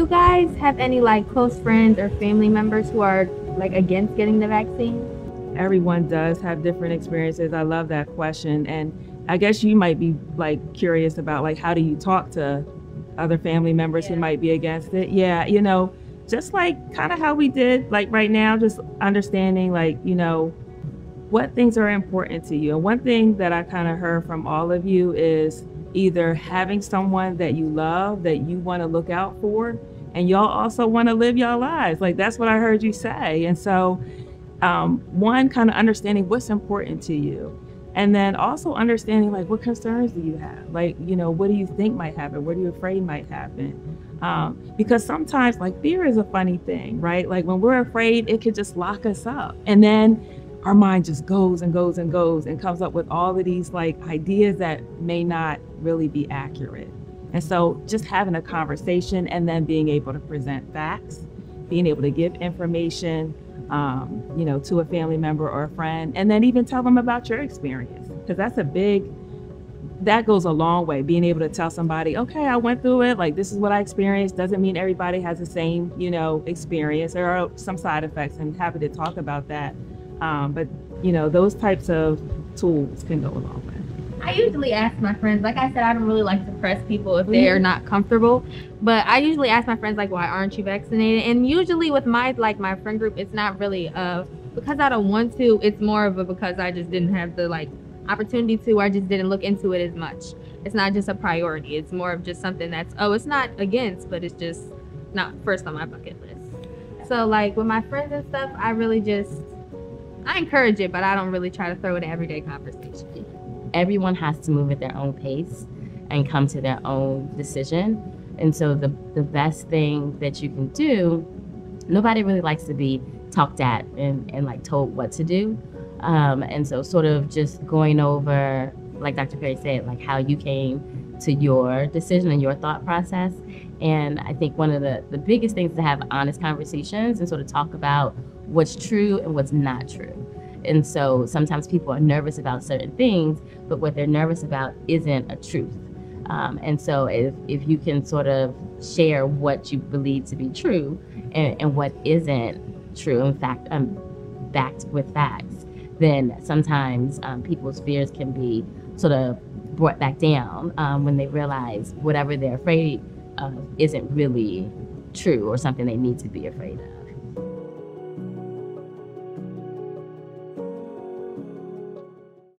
you guys have any like close friends or family members who are like against getting the vaccine? Everyone does have different experiences. I love that question. And I guess you might be like curious about like how do you talk to other family members who might be against it? Yeah, just like kind of how we did like right now, just understanding like, what things are important to you. And one thing that I kind of heard from all of you is either having someone that you love that you want to look out for, and y'all also want to live your lives. Like that's what I heard you say. And so one, kind of understanding what's important to you, and then also understanding like what concerns do you have, like what do you think might happen, what are you afraid might happen, because sometimes like fear is a funny thing, right? Like when we're afraid, it could just lock us up, and then our mind just goes and goes and goes and comes up with all of these like ideas that may not really be accurate. And so just having a conversation and then being able to present facts, being able to give information, to a family member or a friend, and then even tell them about your experience. Because that goes a long way. Being able to tell somebody, okay, I went through it, like this is what I experienced. Doesn't mean everybody has the same, experience. There are some side effects, and happy to talk about that. But those types of tools can go a long way. I usually ask my friends, like I said, I don't really like to press people if they're not comfortable, but I usually ask my friends like, why aren't you vaccinated? And usually with my friend group, it's not really because I don't want to, it's more of a because I just didn't have the like opportunity to, or I just didn't look into it as much. It's not just a priority. It's more of just something that's, it's not against, but it's just not first on my bucket list. So like with my friends and stuff, I encourage it, but I don't really try to throw it in everyday conversation. Everyone has to move at their own pace and come to their own decision. And so the best thing that you can do, nobody really likes to be talked at and like told what to do. And so sort of just going over, like Dr. Perry said, like how you came to your decision and your thought process. And I think one of the biggest things is to have honest conversations and sort of talk about what's true and what's not true. And so sometimes people are nervous about certain things, but what they're nervous about isn't a truth. And so if you can sort of share what you believe to be true and what isn't true, in fact, backed with facts, then sometimes people's fears can be sort of brought back down when they realize whatever they're afraid of isn't really true or something they need to be afraid of.